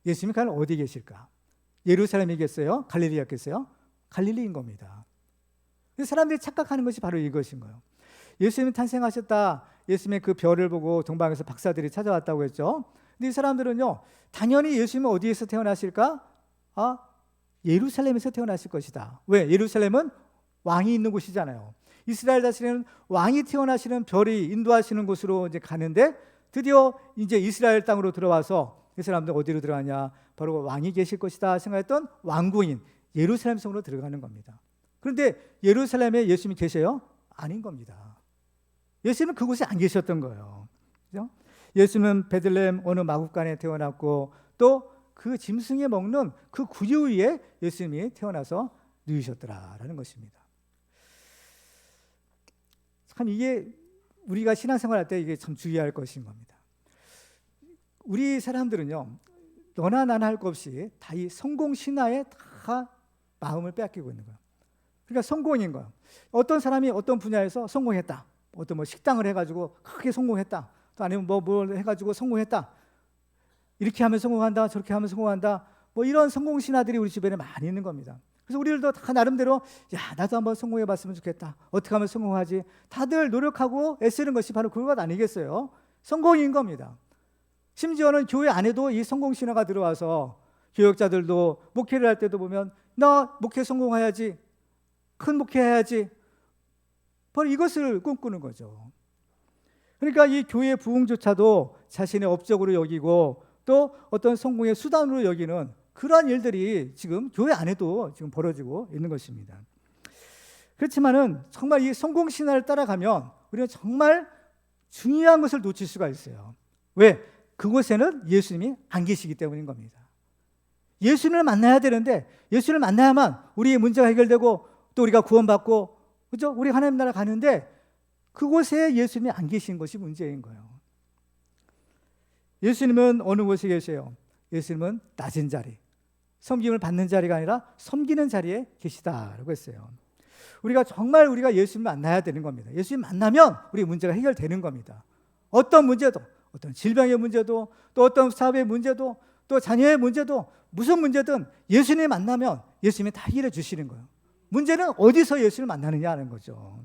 예수님이 과연 어디 계실까? 예루살렘이겠어요? 갈릴리였겠어요? 갈릴리인 겁니다. 사람들이 착각하는 것이 바로 이것인 거예요. 예수님이 탄생하셨다. 예수님의 그 별을 보고 동방에서 박사들이 찾아왔다고 했죠. 근데 이 사람들은요, 당연히 예수님은 어디에서 태어나실까? 예루살렘에서 태어나실 것이다. 왜? 예루살렘은 왕이 있는 곳이잖아요. 이스라엘 다스리는 왕이 태어나시는 별이 인도하시는 곳으로 이제 가는데 드디어 이제 이스라엘 땅으로 들어와서 이 사람들 어디로 들어가냐? 바로 왕이 계실 것이다 생각했던 왕궁인 예루살렘 성으로 들어가는 겁니다. 그런데 예루살렘에 예수님이 계세요? 아닌 겁니다. 예수님은 그곳에 안 계셨던 거예요. 그죠? 예수님은 베들레헴 어느 마구간에 태어났고 또 그 짐승에 먹는 그 구유 위에 예수님이 태어나서 누이셨더라라는 것입니다. 참 이게 우리가 신앙생활할 때 이게 참 주의할 것인 겁니다. 우리 사람들은요, 너나 나나 할 것 없이 다 이 성공 신화에 다 마음을 빼앗기고 있는 거예요. 그러니까 성공인 거예요. 어떤 사람이 어떤 분야에서 성공했다. 어떤 뭐 식당을 해가지고 크게 성공했다. 또 아니면 뭘 해가지고 성공했다. 이렇게 하면 성공한다. 저렇게 하면 성공한다. 뭐 이런 성공 신화들이 우리 주변에 많이 있는 겁니다. 그래서 우리들도 다 나름대로 야 나도 한번 성공해봤으면 좋겠다. 어떻게 하면 성공하지? 다들 노력하고 애쓰는 것이 바로 그것 아니겠어요? 성공인 겁니다. 심지어는 교회 안에도 이 성공 신화가 들어와서 교역자들도 목회를 할 때도 보면 나 목회 성공해야지. 큰 목회해야지. 바로 이것을 꿈꾸는 거죠. 그러니까 이 교회 부흥조차도 자신의 업적으로 여기고 또 어떤 성공의 수단으로 여기는 그러한 일들이 지금 교회 안에도 지금 벌어지고 있는 것입니다. 그렇지만은 정말 이 성공 신화를 따라가면 우리는 정말 중요한 것을 놓칠 수가 있어요. 왜? 그곳에는 예수님이 안 계시기 때문인 겁니다. 예수님을 만나야 되는데 예수님을 만나야만 우리의 문제가 해결되고 또 우리가 구원받고 그렇죠? 우리 하나님 나라 가는데 그곳에 예수님이 안 계신 것이 문제인 거예요. 예수님은 어느 곳에 계세요? 예수님은 낮은 자리, 섬김을 받는 자리가 아니라 섬기는 자리에 계시다라고 했어요. 우리가 정말 우리가 예수님을 만나야 되는 겁니다. 예수님 만나면 우리 문제가 해결되는 겁니다. 어떤 문제도, 어떤 질병의 문제도, 또 어떤 사업의 문제도, 또 자녀의 문제도, 무슨 문제든 예수님 만나면 예수님이 다 해결해 주시는 거예요. 문제는 어디서 예수님을 만나느냐 하는 거죠.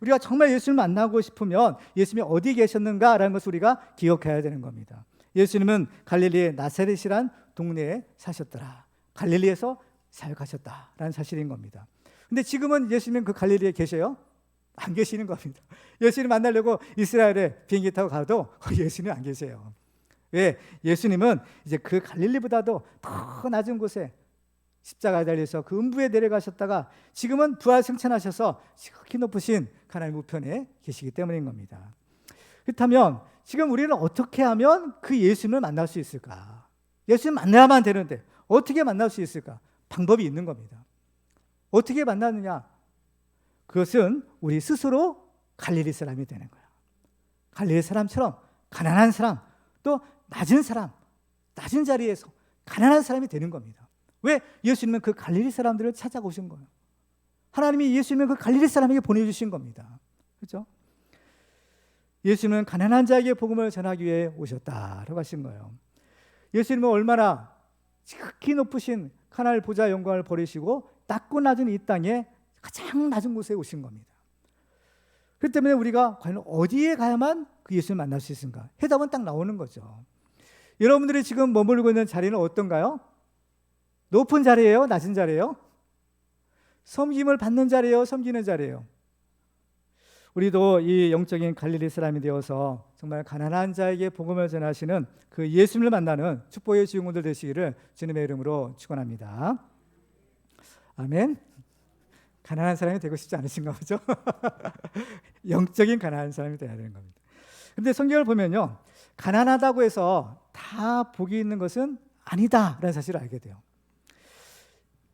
우리가 정말 예수님을 만나고 싶으면 예수님이 어디 계셨는가라는 것을 우리가 기억해야 되는 겁니다. 예수님은 갈릴리의 나사렛이란 동네에 사셨더라. 갈릴리에서 사역하셨다라는 사실인 겁니다. 근데 지금은 예수님은 그 갈릴리에 계셔요? 안 계시는 겁니다. 예수님 만나려고 이스라엘에 비행기 타고 가도 예수님 안 계세요. 왜? 예수님은 이제 그 갈릴리보다도 더 낮은 곳에 십자가에 달려서 그 음부에 내려가셨다가 지금은 부활 승천하셔서 지극히 높으신 하나님 우편에 계시기 때문인 겁니다. 그렇다면 지금 우리는 어떻게 하면 그 예수님을 만날 수 있을까? 예수님 만나야만 되는데 어떻게 만날 수 있을까? 방법이 있는 겁니다. 어떻게 만나느냐? 그것은 우리 스스로 갈릴리 사람이 되는 거야. 갈릴리 사람처럼 가난한 사람, 또 낮은 사람, 낮은 자리에서 가난한 사람이 되는 겁니다. 왜? 예수님은 그 갈릴리 사람들을 찾아오신 거예요. 하나님이 예수님을 그 갈릴리 사람에게 보내주신 겁니다. 그렇죠? 예수님은 가난한 자에게 복음을 전하기 위해 오셨다라고 하신 거예요. 예수님은 얼마나 지극히 높으신 하나님 보좌 영광을 버리시고 낮고 낮은 이 땅에 가장 낮은 곳에 오신 겁니다. 그렇기 때문에 우리가 과연 어디에 가야만 그 예수님을 만날 수 있을까? 해답은 딱 나오는 거죠. 여러분들이 지금 머물고 있는 자리는 어떤가요? 높은 자리예요? 낮은 자리예요? 섬김을 받는 자리예요? 섬기는 자리예요? 우리도 이 영적인 갈릴리 사람이 되어서 정말 가난한 자에게 복음을 전하시는 그 예수님을 만나는 축복의 주인공들 되시기를 주님의 이름으로 축원합니다. 아멘. 가난한 사람이 되고 싶지 않으신가 보죠? 영적인 가난한 사람이 되어야 되는 겁니다. 근데 성경을 보면요, 가난하다고 해서 다 복이 있는 것은 아니다라는 사실을 알게 돼요.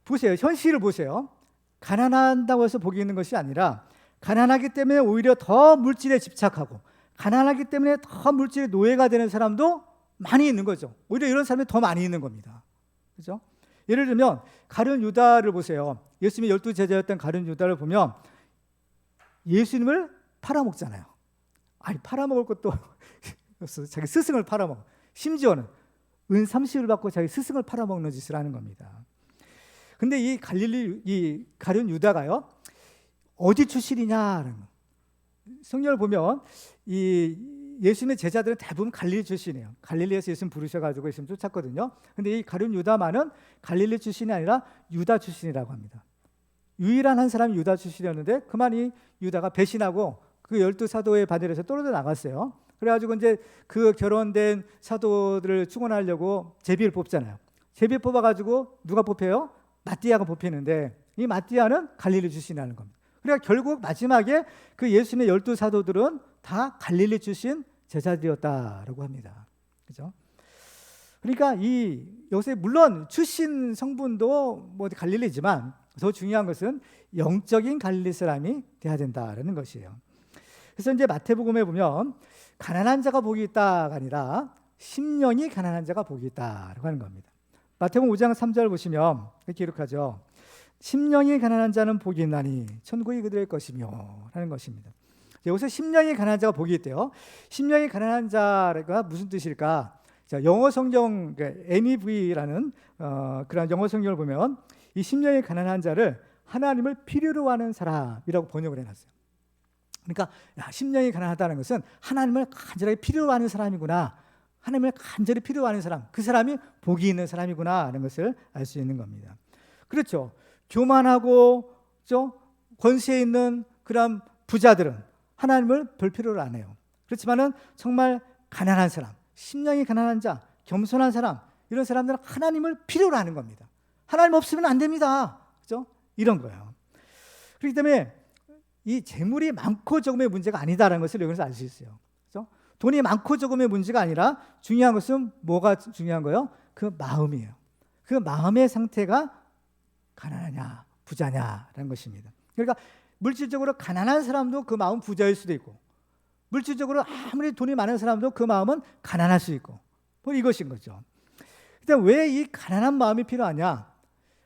보세요. 현실을 보세요. 가난한다고 해서 복이 있는 것이 아니라 가난하기 때문에 오히려 더 물질에 집착하고 가난하기 때문에 더 물질의 노예가 되는 사람도 많이 있는 거죠. 오히려 이런 사람이 더 많이 있는 겁니다. 그렇죠? 예를 들면 가룟 유다를 보세요. 예수님이 12 제자였던 가룟 유다를 보면 예수님을 팔아먹잖아요. 아니, 팔아먹을 것도 없어. 자기 스승을 팔아먹어. 심지어는 은 30을 받고 자기 스승을 팔아먹는 짓을 하는 겁니다. 근데 이 가룟 유다가요, 어디 출신이냐? 성경을 보면 이 예수님의 제자들은 대부분 갈릴리 출신이에요. 갈릴리에서 예수님 부르셔가지고 예수님 쫓았거든요. 근데 이 가룟 유다만은 갈릴리 출신이 아니라 유다 출신이라고 합니다. 유일한 한 사람이 유다 출신이었는데 그만 이 유다가 배신하고 그 12 사도의 바늘에서 떨어져 나갔어요. 그래가지고 이제 그 결혼된 사도들을 축원하려고 제비를 뽑잖아요. 제비 뽑아가지고 누가 뽑혀요? 마띠아가 뽑히는데 이 마띠아는 갈릴리 출신이라는 겁니다. 그러니까 결국 마지막에 그 예수님의 12 사도들은 다 갈릴리 출신 제자들이었다라고 합니다. 그죠? 그러니까 여기서 물론 출신 성분도 뭐 갈릴리지만 더 중요한 것은 영적인 갈릴리 사람이 돼야 된다라는 것이에요. 그래서 이제 마태복음에 보면 가난한 자가 복이 있다가 아니라 심령이 가난한 자가 복이 있다라고 하는 겁니다. 마태복음 5장 3절 보시면 이렇게 기록하죠. 심령이 가난한 자는 복이 있나니 천국이 그들의 것이며 라는 것입니다. 여기서 심령이 가난한 자가 복이 있대요. 심령이 가난한 자가 무슨 뜻일까? 자, 영어 성경 NEV라는 그런 영어 성경을 보면 이 심령이 가난한 자를 하나님을 필요로 하는 사람이라고 번역을 해놨어요. 그러니까 심령이 가난하다는 것은 하나님을 간절하게 필요로 하는 사람이구나. 하나님을 간절히 필요로 하는 사람, 그 사람이 복이 있는 사람이구나 하는 것을 알 수 있는 겁니다. 그렇죠. 교만하고 권세 있는 그런 부자들은 하나님을 별 필요를 안 해요. 그렇지만은 정말 가난한 사람, 심령이 가난한 자, 겸손한 사람, 이런 사람들은 하나님을 필요로 하는 겁니다. 하나님 없으면 안 됩니다. 그렇죠? 이런 거예요. 그렇기 때문에 이 재물이 많고 적음의 문제가 아니다라는 것을 여기서 알 수 있어요. 그렇죠? 돈이 많고 적음의 문제가 아니라 중요한 것은 뭐가 중요한 거예요? 그 마음이에요. 그 마음의 상태가 가난하냐 부자냐라는 것입니다. 그러니까 물질적으로 가난한 사람도 그 마음 부자일 수도 있고, 물질적으로 아무리 돈이 많은 사람도 그 마음은 가난할 수 있고, 뭐 이것인 거죠. 근데 왜 이 가난한 마음이 필요하냐?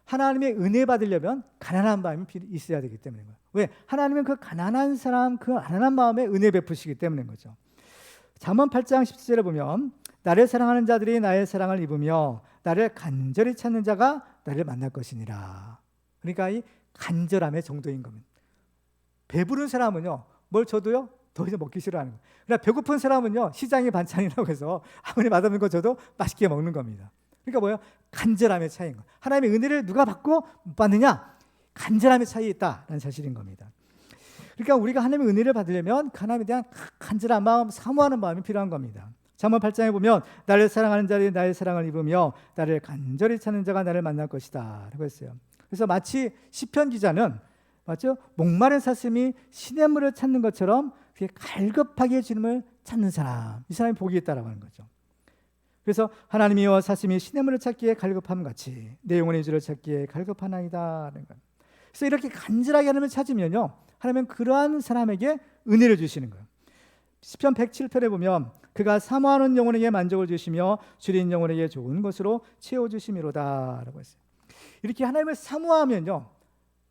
하나님의 은혜 받으려면 가난한 마음이 있어야 되기 때문인 거예요. 왜? 하나님은 그 가난한 사람, 그 가난한 마음에 은혜 베푸시기 때문인 거죠. 잠언 8장 17절에 보면 나를 사랑하는 자들이 나의 사랑을 입으며 나를 간절히 찾는 자가 나를 만날 것이니라. 그러니까 이 간절함의 정도인 겁니다. 배부른 사람은요, 뭘 줘도요 더 이상 먹기 싫어하는 거예요. 그러나 배고픈 사람은요, 시장의 반찬이라고 해서 아무리 맛없는 거 줘도 맛있게 먹는 겁니다. 그러니까 뭐예요? 간절함의 차이인 거예요. 하나님의 은혜를 누가 받고 못 받느냐? 간절함의 차이가 있다라는 사실인 겁니다. 그러니까 우리가 하나님의 은혜를 받으려면 하나님에 대한 간절한 마음, 사모하는 마음이 필요한 겁니다. 잠언 8장에 보면 나를 사랑하는 자들이 나의 사랑을 입으며 나를 간절히 찾는 자가 나를 만날 것이다 라고 했어요. 그래서 마치 시편 기자는 맞죠? 목마른 사슴이 시냇물을 찾는 것처럼 갈급하게 주님을 찾는 사람, 이 사람이 복이 있다라고 하는 거죠. 그래서 하나님이여 사슴이 시냇물을 찾기에 갈급함 같이 내 영혼의 주를 찾기에 갈급하나이다. 그래서 이렇게 간절하게 하나님을 찾으면요, 하나님은 그러한 사람에게 은혜를 주시는 거예요. 시편 107편에 보면 그가 사모하는 영혼에게 만족을 주시며 줄인 영혼에게 좋은 것으로 채워주심이로다 라고 했어요. 이렇게 하나님을 사모하면요,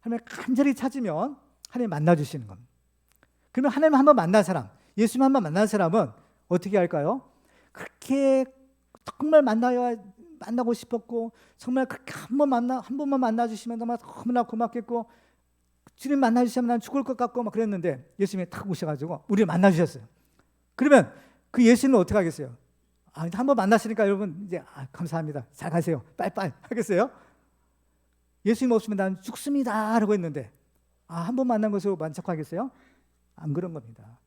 하나님을 간절히 찾으면 하나님 만나주시는 겁니다. 그러면 하나님 한번 만난 사람, 예수님 한번 만난 사람은 어떻게 할까요? 그렇게 정말 만나고 싶었고, 정말 그렇게 한 번만 만나주시면 너무나 고맙겠고, 주님 만나주시면 난 죽을 것 같고 막 그랬는데 예수님이 탁 오셔가지고 우리를 만나주셨어요. 그러면 그 예수님은 어떻게 하겠어요? 한 번 만났으니까 여러분 이제 감사합니다, 잘 가세요, 빠이빠이 하겠어요? 예수님 없으면 난 죽습니다 라고 했는데 한 번 만난 것으로 만족하겠어요? 안 그런 겁니다.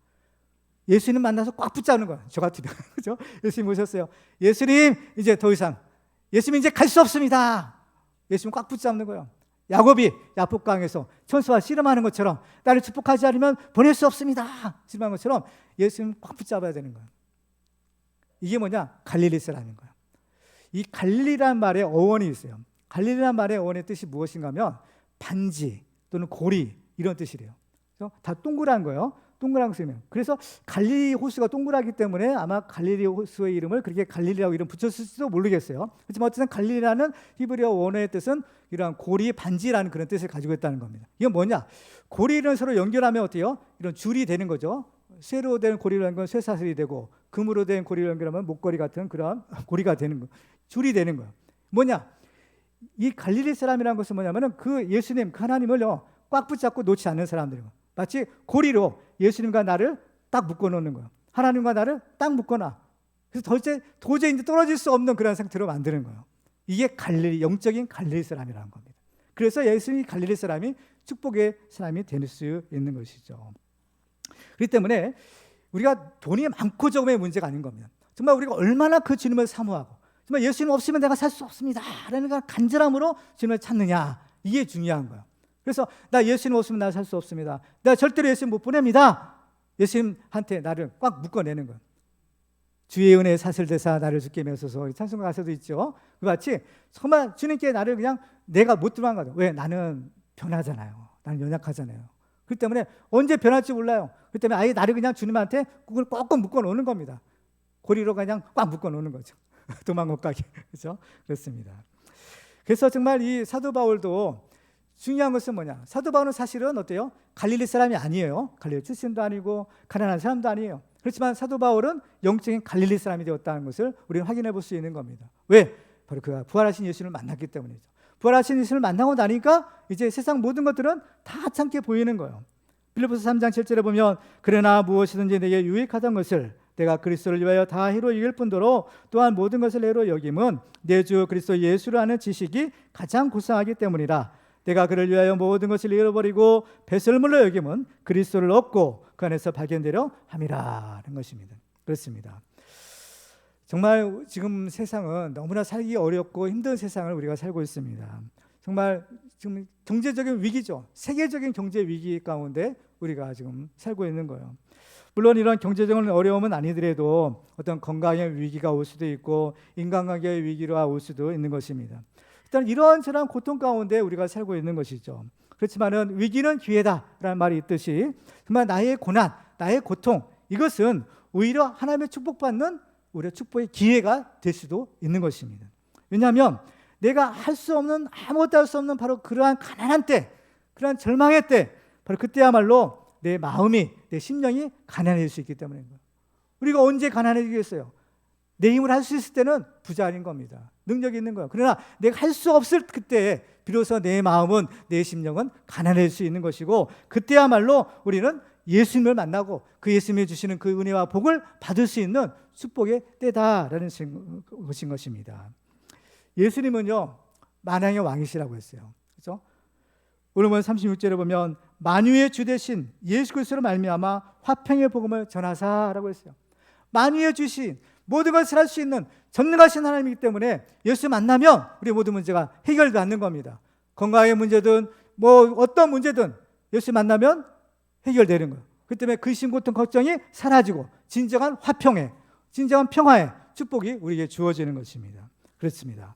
예수님 만나서 꽉 붙잡는 거예요. 저 같으면 그죠? 예수님 오셨어요. 예수님 이제 더 이상 예수님 이제 갈 수 없습니다. 예수님 꽉 붙잡는 거예요. 야곱이 야복강에서 천사와 씨름하는 것처럼 나를 축복하지 않으면 보낼 수 없습니다. 씨름하는 것처럼 예수님 꽉 붙잡아야 되는 거예요. 이게 뭐냐? 갈릴리 사람인 거예요. 이 갈릴리란 말에 어원이 있어요. 갈릴리란 말의 어원의 뜻이 무엇인가 하면 반지 또는 고리 이런 뜻이래요. 그래서 다 동그란 거예요. 동그란 것이면. 그래서 갈릴리 호수가 동그랗기 때문에 아마 갈릴리 호수의 이름을 그렇게 갈릴리라고 이름 붙였을지도 모르겠어요. 하지만 어쨌든 갈릴리라는 히브리어 원어의 뜻은 이러한 고리 반지라는 그런 뜻을 가지고 있다는 겁니다. 이건 뭐냐? 고리를 서로 연결하면 어때요? 이런 줄이 되는 거죠. 쇠로 된 고리를 연결하면 쇠사슬이 되고 금으로 된 고리를 연결하면 목걸이 같은 그런 고리가 되는 거, 줄이 되는 거예요. 뭐냐? 이 갈릴리 사람이라는 것은 뭐냐면은 그 예수님, 그 하나님을요 꽉 붙잡고 놓지 않는 사람들이에요. 마치 고리로 예수님과 나를 딱 묶어놓는 거예요. 하나님과 나를 딱 묶어놔. 그래서 도저히 이제 떨어질 수 없는 그런 상태로 만드는 거예요. 이게 갈릴리, 영적인 갈릴리 사람이라는 겁니다. 그래서 예수님이 갈릴리 사람이 축복의 사람이 될 수 있는 것이죠. 그렇기 때문에 우리가 돈이 많고 적음의 문제가 아닌 겁니다. 정말 우리가 얼마나 그 주님을 사모하고 정말 예수님 없으면 내가 살 수 없습니다 라는 간절함으로 주님을 찾느냐, 이게 중요한 거예요. 그래서 나 예수님 없으면 나 살 수 없습니다. 내가 절대로 예수님 못 보냅니다. 예수님한테 나를 꽉 묶어내는 거예요. 주의 은혜에 사슬대사 나를 주께 메소서, 찬송가 가사도 있죠. 그같이 정말 주님께 나를 그냥 내가 못 들어간 거죠. 왜? 나는 변하잖아요. 나는 연약하잖아요. 그렇기 때문에 언제 변할지 몰라요. 그렇기 때문에 아예 나를 그냥 주님한테 그걸 꽉 묶어놓는 겁니다. 고리로 그냥 꽉 묶어놓는 거죠. 도망 못 가게. 그렇죠? 그렇습니다. 그래서 정말 이 사도 바울도 중요한 것은 뭐냐? 사도 바울은 사실은 어때요? 갈릴리 사람이 아니에요. 갈릴리 출신도 아니고 가난한 사람도 아니에요. 그렇지만 사도 바울은 영적인 갈릴리 사람이 되었다는 것을 우리는 확인해 볼 수 있는 겁니다. 왜? 바로 그가 부활하신 예수를 만났기 때문이죠. 부활하신 예수를 만나고 나니까 이제 세상 모든 것들은 다 하찮게 보이는 거예요. 빌립보서 3장 7절에 보면 그러나 무엇이든지 내게 유익하던 것을 내가 그리스도를 위하여 다 해로 여길 뿐더러 또한 모든 것을 해로 여김은 내 주 그리스도 예수를 아는 지식이 가장 고상하기 때문이라. 내가 그를 위하여 모든 것을 잃어버리고 배설물로 여김은 그리스도를 얻고 그 안에서 발견되려 함이라는 것입니다. 그렇습니다. 정말 지금 세상은 너무나 살기 어렵고 힘든 세상을 우리가 살고 있습니다. 정말 지금 경제적인 위기죠. 세계적인 경제 위기 가운데 우리가 지금 살고 있는 거예요. 물론 이런 경제적인 어려움은 아니더라도 어떤 건강의 위기가 올 수도 있고 인간관계의 위기가 올 수도 있는 것입니다. 일단 이런저런 고통 가운데 우리가 살고 있는 것이죠. 그렇지만은 위기는 기회다라는 말이 있듯이 정말 나의 고난, 나의 고통 이것은 오히려 하나님의 축복받는 우리의 축복의 기회가 될 수도 있는 것입니다. 왜냐하면 내가 할 수 없는 아무것도 할 수 없는 바로 그러한 가난한 때, 그러한 절망의 때, 바로 그때야말로 내 마음이, 내 심령이 가난해질 수 있기 때문입니다. 우리가 언제 가난해지겠어요? 내 힘을 할 수 있을 때는 부자인 겁니다. 능력이 있는 거예요. 그러나 내가 할 수 없을 그때 비로소 내 마음은, 내 심령은 가난해질 수 있는 것이고 그때야말로 우리는 예수님을 만나고 그 예수님이 주시는 그 은혜와 복을 받을 수 있는 축복의 때다라는 것인 것입니다. 예수님은요 만왕의 왕이시라고 했어요. 그렇죠? 오늘 36절에 보면 만유의 주 대신 예수 그리스도로 말미암아 화평의 복음을 전하사라고 했어요. 만유의 주신 모든 것을 할 수 있는 전능하신 하나님이기 때문에 예수 만나면 우리 모든 문제가 해결되는 겁니다. 건강의 문제든 뭐 어떤 문제든 예수 만나면 해결되는 거예요. 그 때문에 근심, 고통, 걱정이 사라지고 진정한 화평에, 진정한 평화에 축복이 우리에게 주어지는 것입니다. 그렇습니다.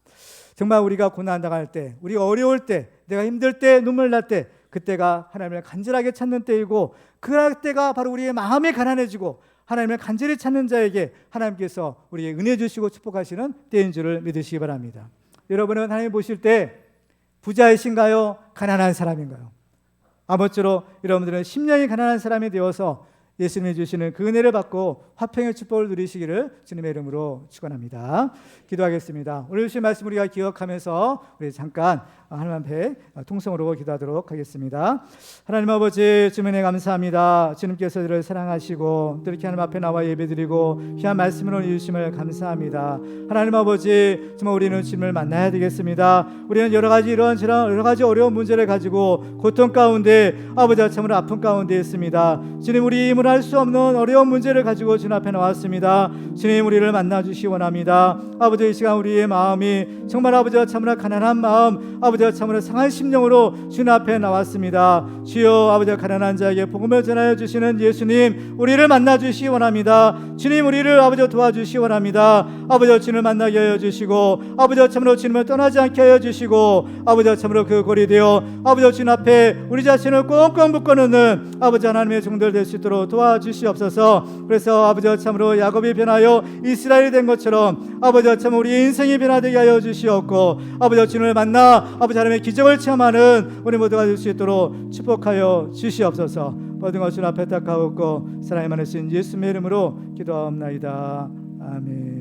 정말 우리가 고난당할 때, 우리가 어려울 때, 내가 힘들 때, 눈물 날 때 그때가 하나님을 간절하게 찾는 때이고 그 때가 바로 우리의 마음이 가난해지고 하나님을 간절히 찾는 자에게 하나님께서 우리에게 은혜 주시고 축복하시는 때인 줄을 믿으시기 바랍니다. 여러분은 하나님 보실 때 부자이신가요? 가난한 사람인가요? 아무쪼록 여러분들은 심령이 가난한 사람이 되어서 예수님이 주시는 그 은혜를 받고 화평의 축복을 누리시기를 주님의 이름으로 축원합니다. 기도하겠습니다. 오늘 주신 말씀 우리가 기억하면서 우리 잠깐 하나님 앞에 통성으로 기도하도록 하겠습니다. 하나님 아버지, 주님 은혜 감사합니다. 주님께서 저를 사랑하시고 또 이렇게 하나님 앞에 나와 예배드리고 귀한 말씀으로 주심을 감사합니다. 하나님 아버지, 정말 우리는 주님을 만나야 되겠습니다. 우리는 여러 가지 어려운 문제를 가지고 고통 가운데, 아버지 참으로 아픔 가운데 있습니다. 주님, 우리 힘을 할 수 없는 어려운 문제를 가지고 주님 앞에 나왔습니다. 주님, 우리를 만나 주시기 원합니다. 아버지, 이 시간 우리의 마음이 정말 아버지와 참으로 가난한 마음, 아버지와 참으로 상한 심령으로 주님 앞에 나왔습니다. 주여, 아버지와 가난한 자에게 복음을 전하여 주시는 예수님, 우리를 만나 주시기 원합니다. 주님, 우리를 아버지와 도와주시기 원합니다. 아버지와 주님을 만나게 하여 주시고, 아버지와 참으로 주님을 떠나지 않게 하여 주시고, 아버지와 참으로 그 골이 되어 아버지와 주님 앞에 우리 자신을 꽁꽁 묶어 놓는 아버지 하나님의 종들 될 수 있도록 도와주시옵소서. 그래서 아버지와 참으로 야곱이 변하여 이스라엘이 된 것처럼 아버지와 참 우리 인생이 변화되게 하여 주시옵고, 아버지와 주님을 만나 아버지 하나님의 기적을 체험하는 우리 모두가 될 수 있도록 축복하여 주시옵소서. 모든 것을 앞에 닦아오고 사랑이 많으신 예수님의 이름으로 기도하옵나이다. 아멘.